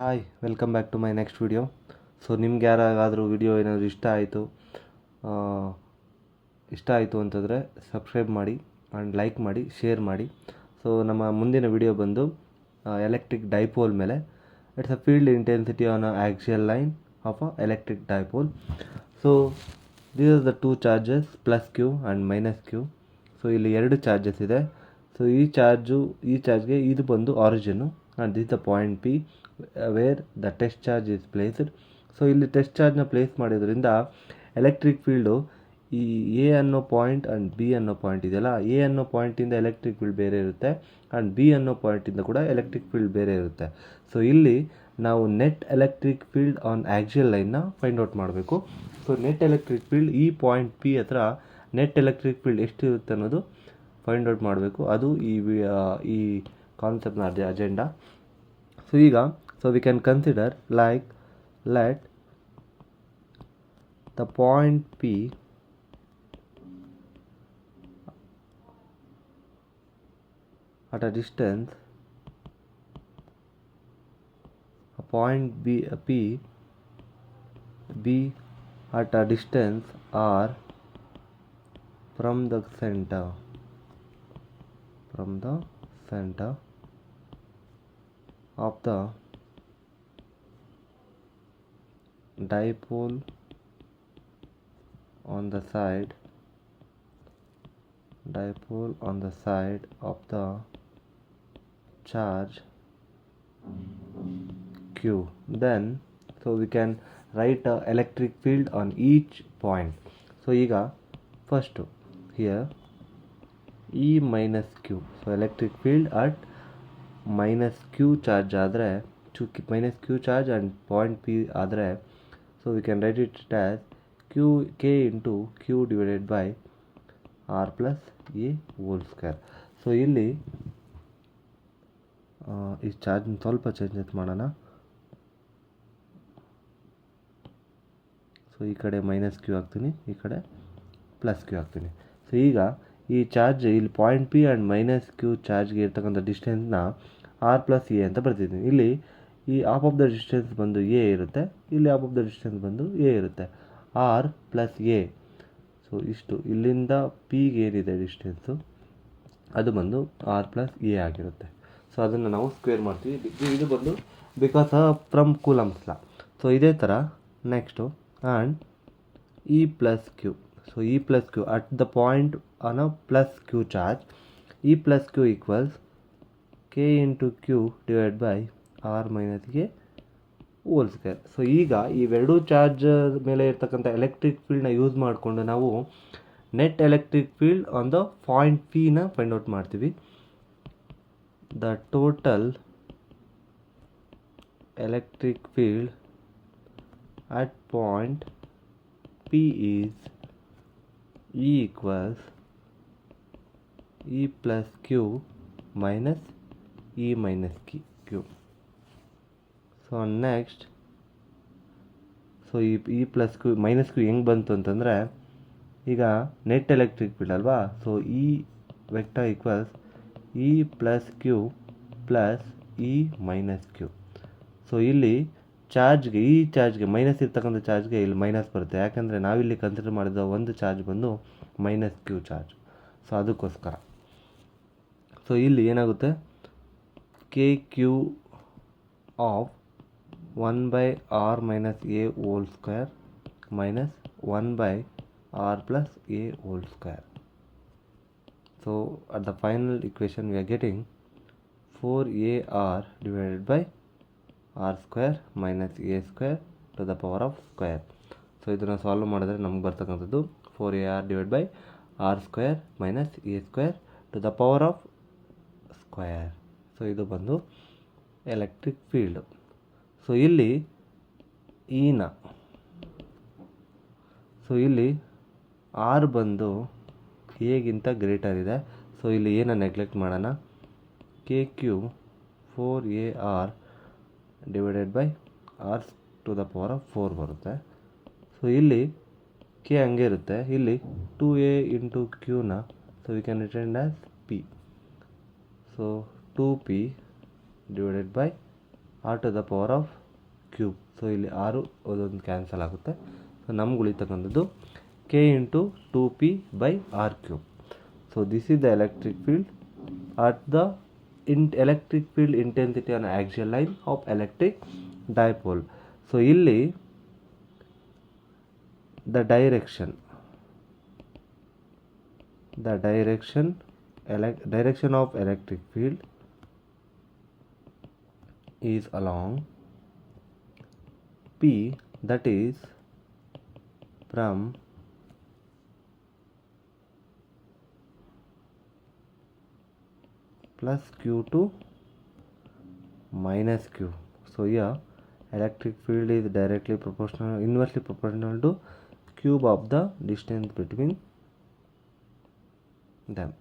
Hi welcome back to my next video. So ನಿಮ್ಗೆ ಯಾರಾಗಾದರೂ video ಏನಾದರೂ ಇಷ್ಟ ಆಯಿತು ಅಂತಂದರೆ ಸಬ್ಸ್ಕ್ರೈಬ್ ಮಾಡಿ ಆ್ಯಂಡ್ ಲೈಕ್ ಮಾಡಿ, ಶೇರ್ ಮಾಡಿ. ಸೊ ನಮ್ಮ ಮುಂದಿನ ವಿಡಿಯೋ ಬಂದು ಎಲೆಕ್ಟ್ರಿಕ್ ಡೈಪೋಲ್ ಮೇಲೆ. It's a field intensity on a axial line of a electric dipole. So these are the two charges, plus Q and minus Q. So ಇಲ್ಲಿ ಎರಡು charges ಇದೆ. So ಈ ಚಾರ್ಜ್ಗೆ ಇದು ಬಂದು origin and this the point P wear the test charge is placed. So ಇಲ್ಲಿ test ಚಾರ್ಜ್ನ place ಮಾಡೋದ್ರಿಂದ ಎಲೆಕ್ಟ್ರಿಕ್ ಫೀಲ್ಡು ಈ ಎ ಅನ್ನೋ ಪಾಯಿಂಟ್ ಆ್ಯಂಡ್ ಬಿ ಅನ್ನೋ ಪಾಯಿಂಟ್ ಇದೆಯಲ್ಲ, ಎ ಅನ್ನೋ ಪಾಯಿಂಟಿಂದ ಎಲೆಕ್ಟ್ರಿಕ್ ಫೀಲ್ಡ್ ಬೇರೆ ಇರುತ್ತೆ ಆ್ಯಂಡ್ ಬಿ ಅನ್ನೋ ಪಾಯಿಂಟಿಂದ ಕೂಡ ಎಲೆಕ್ಟ್ರಿಕ್ ಫೀಲ್ಡ್ ಬೇರೆ ಇರುತ್ತೆ. ಸೊ ಇಲ್ಲಿ ನಾವು net electric field on axial ಲೈನ್ನ ಫೈಂಡ್ ಔಟ್ ಮಾಡಬೇಕು. ಸೊ ನೆಟ್ ಎಲೆಕ್ಟ್ರಿಕ್ ಫೀಲ್ಡ್ ಈ ಪಾಯಿಂಟ್ ಪಿ ಹತ್ರ ನೆಟ್ ಎಲೆಕ್ಟ್ರಿಕ್ ಫೀಲ್ಡ್ ಎಷ್ಟಿರುತ್ತೆ ಅನ್ನೋದು ಫೈಂಡ್ ಔಟ್ ಮಾಡಬೇಕು. ಅದು ಈ ಕಾನ್ಸೆಪ್ಟ್ನ agenda. So we can consider like let the point P at a distance, a point P at a distance R from the center of the dipole on the side of the charge q. Then so we can write a electric field on each point. So ಈಗ first here E minus q. So electric field at minus q charge ಆದರೆ minus q charge and point P ಆದರೆ, so we can write it as k into q divided by r plus a whole square. So ಇಲ್ಲಿ ಈ ಚಾರ್ಜ್ನ ಸ್ವಲ್ಪ changes ಮಾಡೋಣ. So ಈ ಕಡೆ minus Q ಹಾಕ್ತೀನಿ, ಈ ಕಡೆ ಪ್ಲಸ್ ಕ್ಯೂ ಹಾಕ್ತೀನಿ. ಸೊ ಈಗ ಈ ಚಾರ್ಜ್ ಇಲ್ಲಿ point P and minus Q ಚಾರ್ಜ್ಗೆ ಇರ್ತಕ್ಕಂಥ ಡಿಸ್ಟೆನ್ಸ್ನ ಆರ್ ಪ್ಲಸ್ ಎ ಅಂತ ಬರ್ತಿದ್ದೀನಿ. ಇಲ್ಲಿ ಈ ಆಫ್ ಆಫ್ ದ ಡಿಸ್ಟೆನ್ಸ್ ಬಂದು ಎ ಇರುತ್ತೆ, ಇಲ್ಲಿ ಆಫ್ ಆಫ್ ದ ಡಿಸ್ಟೆನ್ಸ್ ಬಂದು ಎ ಇರುತ್ತೆ. ಆರ್ ಪ್ಲಸ್ ಎ, ಸೊ ಇಷ್ಟು ಇಲ್ಲಿಂದ ಪಿಗೆ ಏನಿದೆ ಡಿಸ್ಟೆನ್ಸು ಅದು ಬಂದು ಆರ್ ಪ್ಲಸ್ ಎ ಆಗಿರುತ್ತೆ. ಸೊ ಅದನ್ನು ನಾವು ಸ್ಕ್ವೇರ್ ಮಾಡ್ತೀವಿ. ಇದು ಬಂದು because from Coulomb's law. So ಇದೇ ಥರ next and E plus Q. So E plus Q at the point on a plus Q charge, E plus Q equals K into Q divide by R minus ಗೆ whole square. So ಈಗ ಇವೆರಡೂ charge ಮೇಲೆ ಇರ್ತಕ್ಕಂಥ electric ಫೀಲ್ಡ್ನ use ಮಾಡಿಕೊಂಡು ನಾವು net electric field on the point ಪಿನ find out ಮಾಡ್ತೀವಿ. The total electric field at point P is E equals E plus q minus E minus Q. So next, so E plus q minus q ಹೆಂಗೆ ಬಂತು ಅಂತಂದರೆ, ಈಗ net electric field ಅಲ್ವಾ. So E vector equals E plus q plus E minus Q. So ಇಲ್ಲಿ ಈ ಚಾರ್ಜ್ಗೆ minus ಇರ್ತಕ್ಕಂಥ ಚಾರ್ಜ್ಗೆ ಇಲ್ಲಿ ಮೈನಸ್ ಬರುತ್ತೆ, ಯಾಕಂದರೆ ನಾವಿಲ್ಲಿ ಕನ್ಸಿಡರ್ ಮಾಡಿದ ಒಂದು ಚಾರ್ಜ್ ಬಂದು ಮೈನಸ್ ಕ್ಯೂ ಚಾರ್ಜ್. ಸೊ ಅದಕ್ಕೋಸ್ಕರ ಸೊ ಇಲ್ಲಿ ಏನಾಗುತ್ತೆ, K Q of 1 by r minus a whole square minus 1 by r plus a whole square. So at the final equation we are getting 4ar divided by r square minus a square to the power of square. So ಇದನ್ನು solve ಮಾಡಿದ್ರೆ ನಮ್ಗೆ ಬರ್ತಕ್ಕಂಥದ್ದು 4ar divided by r square minus a square to the power of square. So ಇದು ಬಂದು electric field. So ಇಲ್ಲಿ ಇಲ್ಲಿ R ಬಂದು ಎಗಿಂತ greater ಇದೆ. ಸೊ ಇಲ್ಲಿ ಏನ ನೆಗ್ಲೆಕ್ಟ್ ಮಾಡೋಣ, k q 4ar divided by r to the power of 4 ಬರುತ್ತೆ. ಸೊ ಇಲ್ಲಿ ಕೆ ಹಂಗೆ ಇರುತ್ತೆ, ಇಲ್ಲಿ 2a ಇಂಟು ಕ್ಯೂನ, so we can return as P. So 2p divided by r to the power of cube. So ಇಲ್ಲಿ 6 ಅದೊಂದು cancel ಆಗುತ್ತೆ. So ನಮ್ಗೆ ಉಳಿತಕ್ಕಂಥದ್ದು k into 2p/r³. So this is the electric field at the electric field intensity on axial line of electric dipole. So ಇಲ್ಲಿ the direction of electric field is along P, that is from plus q to minus q. So here electric field is inversely proportional to cube of the distance between them.